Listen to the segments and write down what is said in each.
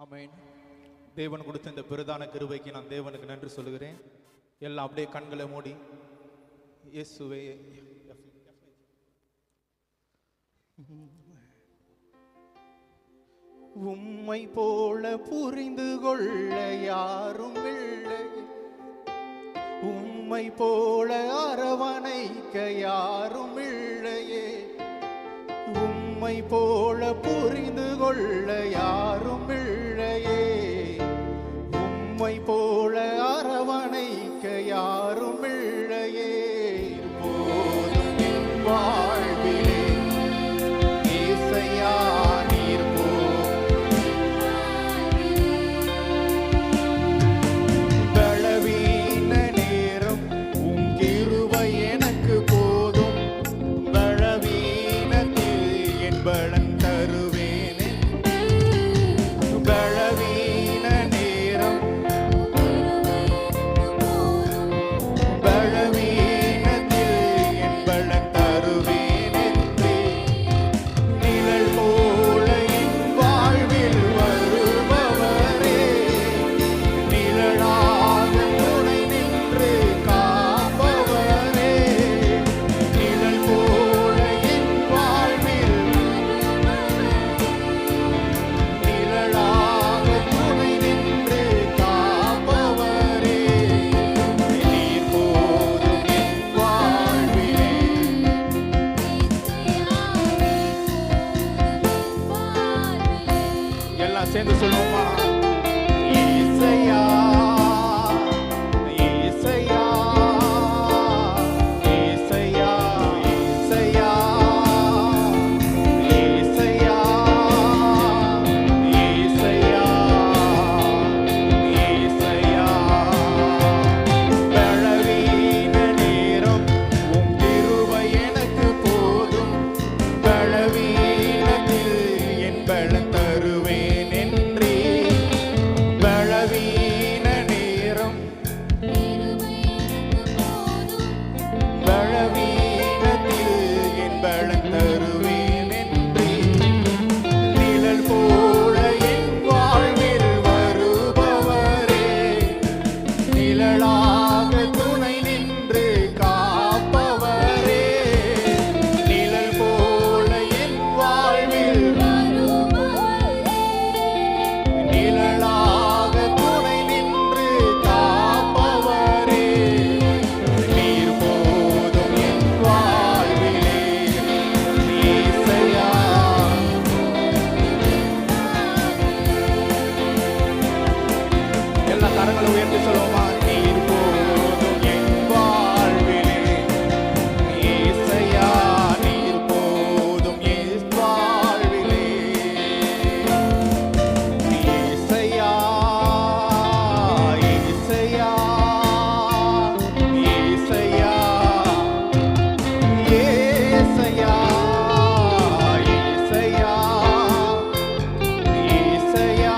ஆமென். தேவன் கொடுத்த இந்த பிரதான கிருபைக்கு நான் தேவனுக்கு நன்றி சொல்லுகிறேன். எல்லாம் அப்படியே கண்களை மூடி இயேசுவே. உம்மை போல புரிந்து கொள்ள யாரும் இல்லை, உம்மை போல அரவணைக்க யாரும் இல்லையே, உம்மை போல புரிந்து கொள்ள யாரும் இல்லையே, உம்மை போல அரவணைக்க யாரும் இல்லையே. போதும் என் வாழ்விலே இயேசையா நீர் பலவீன நேரம் உம் கிருபை எனக்கு போதும், பலவீனத்தில் என் பலன் தருவேனே, பலவீன நேரம் பலவீனத்தில் என் பலன் தருவேனென்றே, நிழல் போல என் வாழ்வில் வருபவரே, நிழலாக துணை நின்று காப்பவரே, நிழல் போல என் வாழ்வில் நிழலாக துணை நின்று காப்பவரே, நீர் போதும் என் வாழ்விலே. எல்லாம் சேர்ந்து சொல்லுவோமா? இயேசையா, இயேசையா, இயேசையா, இயேசையா, இயேசையா, இயேசையா, இயேசையா. பலவீன நேரம் உம் கிருபை எனக்கு போதும், பலவீனத்தில் என் பலன் தருவேன் என்றே, பலவீன நேரம் பலவீனத்தில் என் பலன் தருவேன் என்றே, நிழல் போல என் வாழ்வில் வருபவரே, நிழலாக துணை நின்று காப்பவரே, நிழல் போல என் வாழ்வில் நிழலாக துணை நின்று காப்பவரே, நீர் போதும் என் வாழ்விலே. இயேசையா, எல்லா கரங்களை உயர்த்தி சொல்லுவோமா? நீர் போதும் என் வாழ்விலே. இயேசையா, நீர் போதும் என் வாழ்விலே. இயேசையா, இயேசையா, இயேசையா, இயேசையா, இயேசையா, இயேசையா,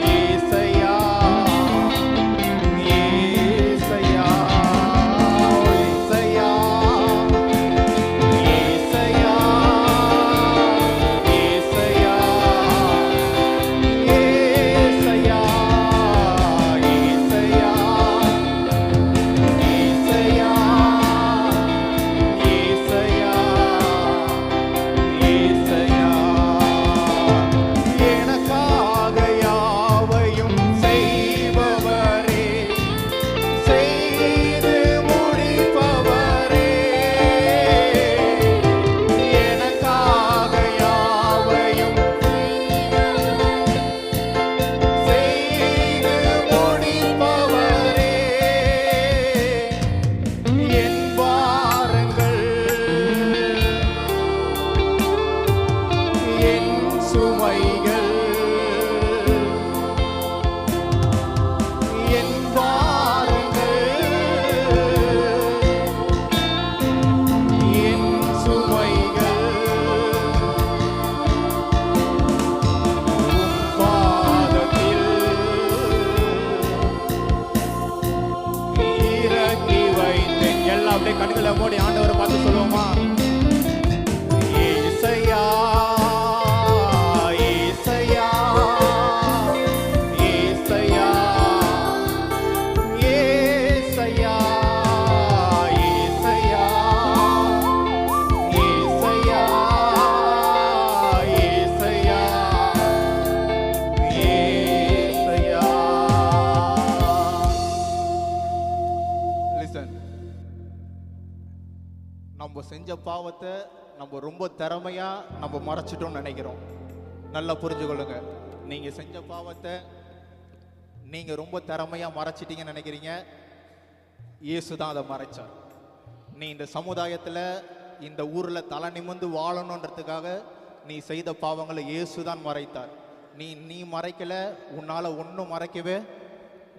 இயேசையா, இயேசையா, இயேசையா, இயேசையா, இயேசையா, இயேசையா, இயேசையா, இயேசையா, இயேசையா, இயேசையா. எனக்காக யாவையும் செய்பவரே, செய்து முடிப்பவரே, எனக்காக யாவையும் செய்து முடிப்பவரே, என் பாரங்கள் என் சுமைகள் என் பாரங்கள் என் சுமைகள் உம் பாதத்தில் இறக்கி வைத்தேன். எல்லாம் அப்படியே கண்களை மூடி ஆண்டவரை பார்த்து சொல்லுவோமா? இயேசையா, இயேசையா, செஞ்ச பாவத்தை நம்ம ரொம்ப திறமையா நம்ம மறைச்சிட்டோம்னு நினைக்கிறோம். நல்லா புரிஞ்சுக்கொள்ளுங்க. நீங்க செஞ்ச பாவத்தை நீங்க ரொம்ப திறமையா மறைச்சிட்டீங்கன்னு நினைக்கிறீங்க. இயேசு தான் அதை மறைச்சார். நீ இந்த சமுதாயத்துல இந்த ஊர்ல தலை நிமிர்ந்து வாழணுன்றதுக்காக நீ செய்த பாவங்களை இயேசு தான் மறைத்தார். நீ மறைக்கல, உன்னால ஒன்றும் மறைக்கவே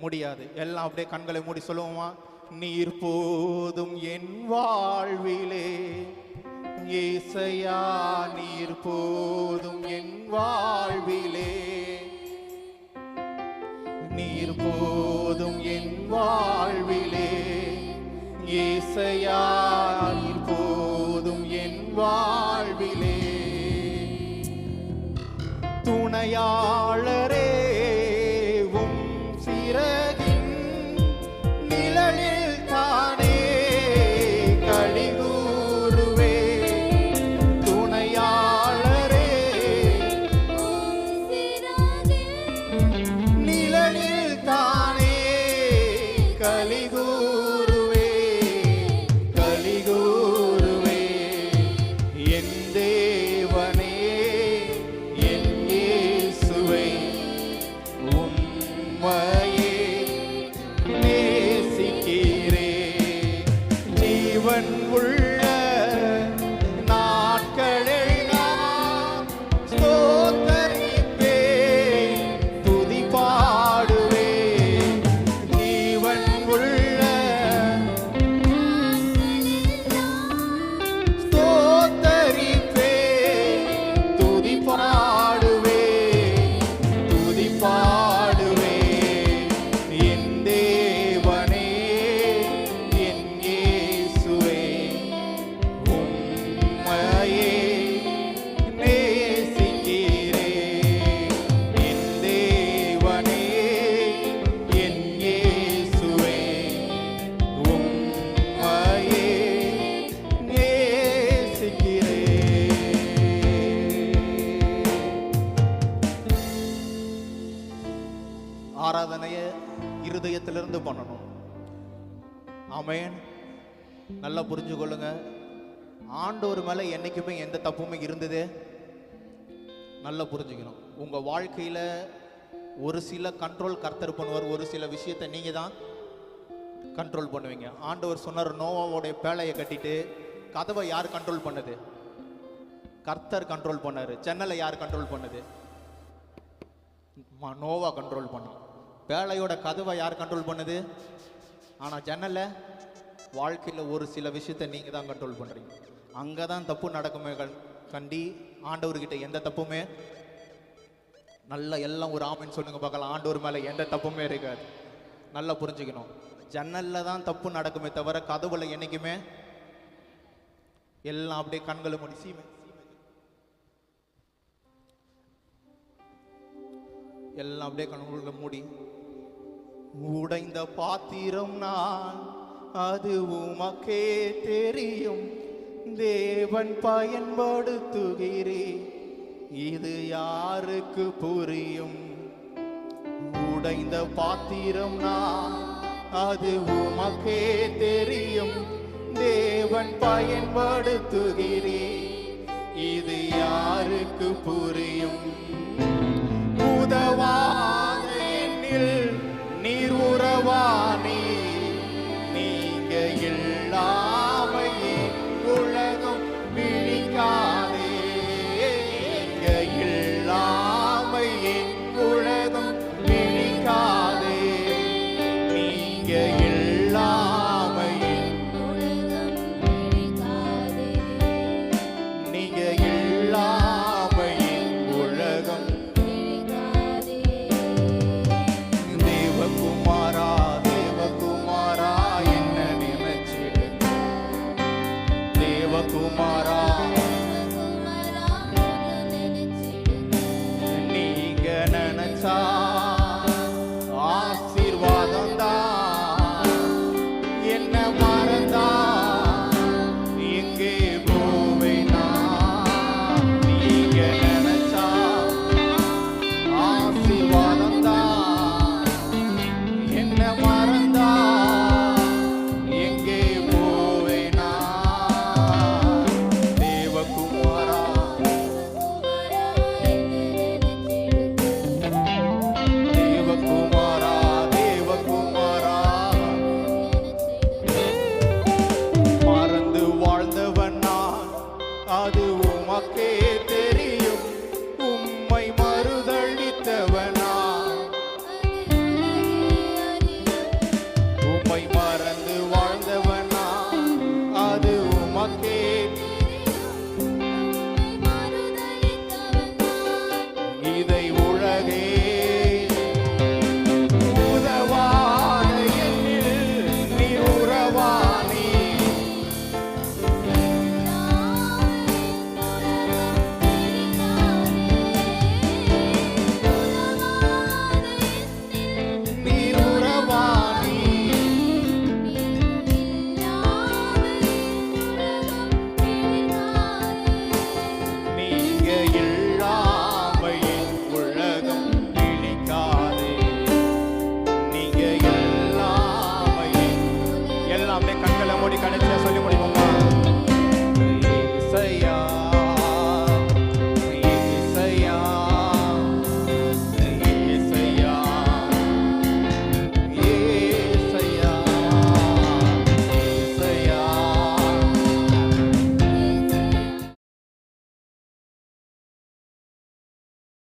முடியாது. எல்லாம் அப்படியே கண்களை மூடி சொல்லுவோமா? நீர் போதும் என் வாழ்விலே ஏசையா, நீர் போதும் என் வாழ்விலே, நீர் போதும் என் வாழ்விலே ஏசையா, நீர் போதும் என் வாழ்விலே. துணையாளரே உம் சிறகின் நிழலில் தானே களிகூருவே. துணையாளரே நிழலில் தானே களிகூருவே, களிகூருவே. என் தேவனே என் இயேசுவே, உம்மையே நேசிக்கிறே. ஜீவன் உள்ள நாட்களெல்லாம் ஸ்தோத்தரிப்பேன், துதி பாடுவேன். ஜீவன் உள்ள ஸ்தோத்தரிப்பேன், துதி பாடுவேன், துதி பாடுவேன். என் தேவனே என் இயேசுவே, உம்மையே நேசிக்கிறேன். என் தேவனே என் இயேசுவே, உம்மையே நேசிக்கிறேன். ஆராதனைய இருதயத்திலிருந்து பண்ணணும். ஆமென். நல்லா புரிஞ்சு கொள்ளுங்க. ஆண்டவர் மேல என்னைக்குமே எந்த தப்புமே இருந்ததே நல்லா புரிஞ்சுக்கணும். உங்க வாழ்க்கையில ஒரு சில கண்ட்ரோல் கர்த்தர் பண்ணுவார், ஒரு சில விஷயத்தை நீங்க தான் கண்ட்ரோல் பண்ணுவீங்க. ஆண்டவர் சொன்னார், நோவாவோடைய பேழையை கட்டிட்டு கதவை யார் கண்ட்ரோல் பண்ணது? கர்த்தர் கண்ட்ரோல் பண்ணாரு. ஜன்னலை யார் கண்ட்ரோல் பண்ணது? நோவா கண்ட்ரோல் பண்ணான். பேழையோட கதவை யார் கண்ட்ரோல் பண்ணுது? ஆனா ஜன்னல வாழ்க்கையில ஒரு சில விஷயத்தை நீங்க தான் கண்ட்ரோல் பண்றீங்க. அங்கதான் தப்பு நடக்குமே கண்டி ஆண்டவர்கிட்ட எந்த தப்புமே நல்ல எல்லாம் ஒரு ஆமென் சொல்லுங்க பார்க்கலாம். ஆண்டவர் மேல எந்த தப்புமே இருக்காது. நல்லா புரிஞ்சுக்கணும். ஜன்னல்ல தான் தப்பு நடக்குமே தவிர கதவுல என்னைக்குமே எல்லாம் அப்படியே கண்களை மூடி எல்லாம் அப்படியே கண்களை மூடி, உடைந்த பாத்திரம் நான், அது உமக்கே தெரியும், தேவன் பயன்படுத்துகிறே, இது யாருக்கு புரியும்? உடைந்த பாத்திரம் நான், அது உமக்கே தெரியும், தேவன் பயன்படுத்துகிறே, இது யாருக்கு புரியும்?